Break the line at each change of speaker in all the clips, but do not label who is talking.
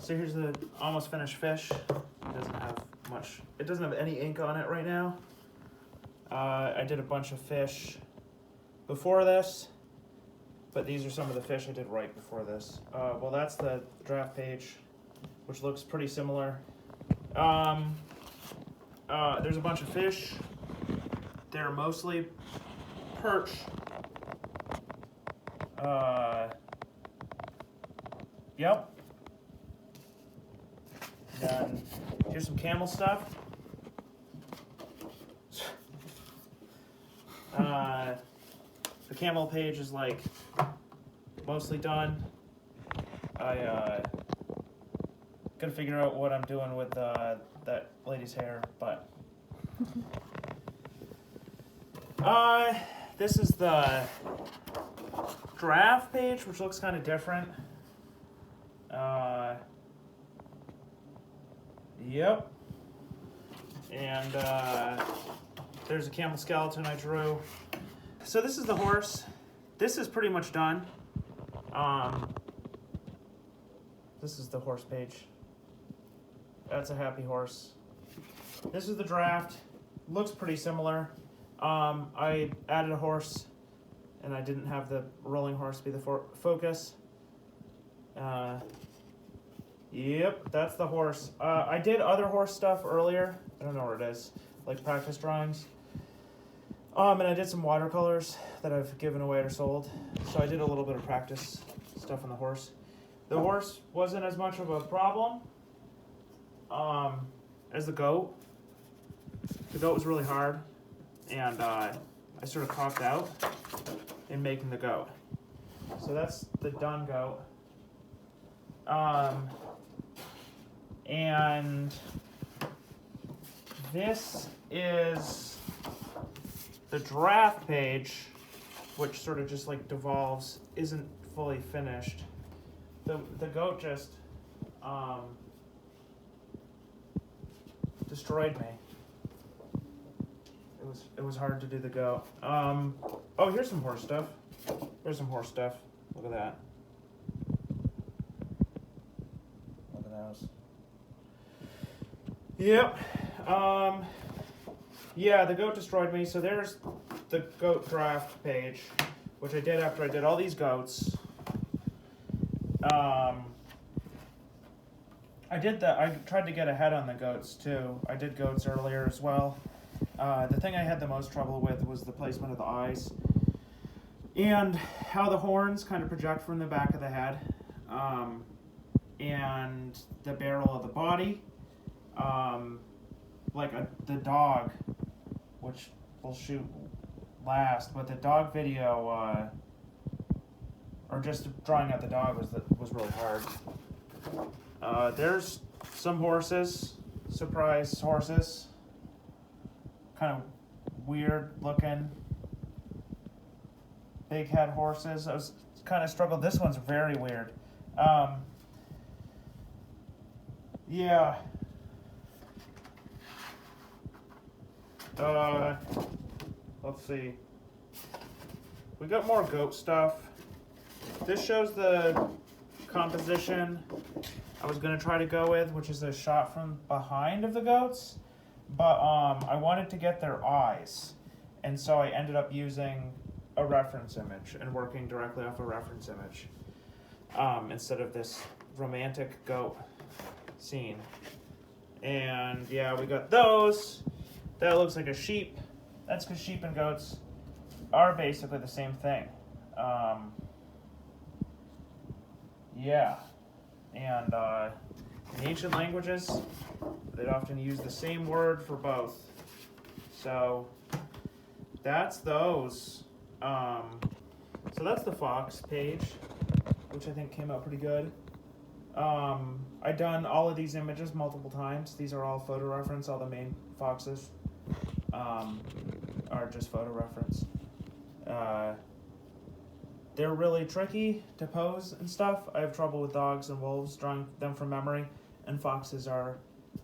So here's the almost finished fish. It doesn't have much, it doesn't have any ink on it right now. I did a bunch of fish before this, but these are some of the fish I did right before this. Well, that's the draft page, which looks pretty similar. There's a bunch of fish. They're mostly perch. Yep. Then here's some camel stuff. The camel page is like mostly done. I gotta figure out what I'm doing with that lady's hair, but this is the draft page, which looks kind of different. Yep. And there's a camel skeleton I drew. So this is the horse. This is pretty much done. This is the horse page. That's a happy horse. This is the draft. Looks pretty similar. I added a horse, and I didn't have the rolling horse be the focus. Yep, that's the horse. I did other horse stuff earlier. I don't know where it is, like practice drawings. And I did some watercolors that I've given away or sold. So I did a little bit of practice stuff on the horse. The horse wasn't as much of a problem as the goat. The goat was really hard, and I sort of cocked out in making the goat. So that's the done goat. And this is the draft page, which sort of just like devolves, isn't fully finished. The goat just destroyed me. It was hard to do the goat. Oh, here's some horse stuff. There's some horse stuff. Look at that. Look at those. Yep. Yeah, the goat destroyed me. So there's the goat draft page, which I did after I did all these goats. I tried to get ahead on the goats too. I did goats earlier as well. The thing I had the most trouble with was the placement of the eyes and how the horns kind of project from the back of the head, and the barrel of the body. Like the dog, which we'll shoot last, but the dog video, or just drawing out the dog was really hard. There's some horses, surprise horses, kind of weird looking, big head horses. I was kind of struggled. This one's very weird. Yeah. Let's see. We got more goat stuff. This shows the composition I was going to try to go with, which is a shot from behind of the goats. But I wanted to get their eyes. And so I ended up using a reference image and working directly off a reference image instead of this romantic goat scene. And yeah, we got those. That looks like a sheep. That's because sheep and goats are basically the same thing. Yeah. And in ancient languages, they'd often use the same word for both. So that's those. So that's the fox page, which I think came out pretty good. I've done all of these images multiple times. These are all photo reference. All the main foxes are just photo reference. They're really tricky to pose and stuff. I have trouble with dogs and wolves, drawing them from memory, and foxes are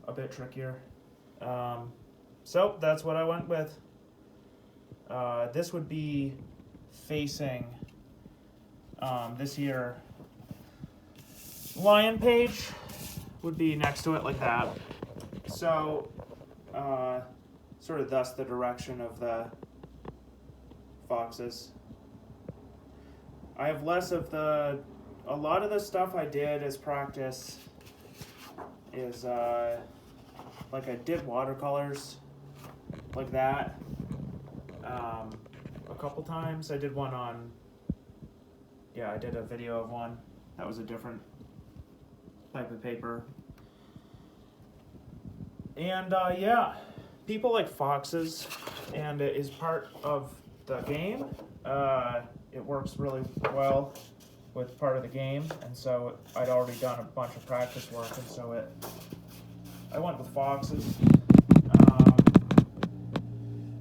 a bit trickier. So that's what I went with. This would be facing this year lion page. would be next to it like that. So, sort of thus the direction of the foxes. I have less of a lot of the stuff I did as practice is, like I did watercolors like that a couple times. I did one on, I did a video of one. That was a different type of paper. And yeah, people like foxes, and it is part of the game. It works really well with part of the game, and so I'd already done a bunch of practice work, and so I went with foxes.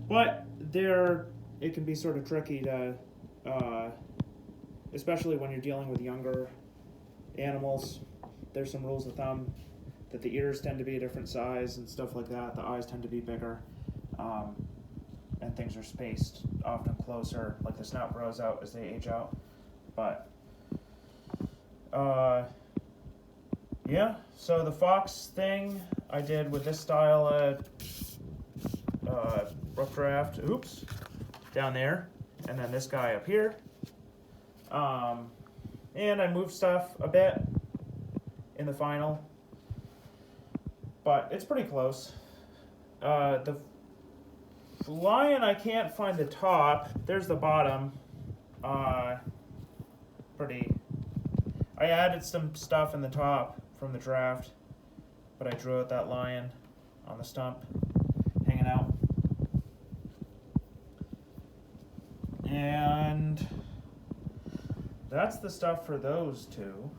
But it can be sort of tricky to, especially when you're dealing with younger animals. There's some rules of thumb that the ears tend to be a different size and stuff like that. The eyes tend to be bigger, and things are spaced often closer, like the snout grows out as they age out. But yeah, so the fox thing I did with this style rough draft, down there, and then this guy up here. And I moved stuff a bit in the final, but it's pretty close. The lion, I can't find the top. There's the bottom. I added some stuff in the top from the draft, but I drew out that lion on the stump hanging out. And that's the stuff for those two.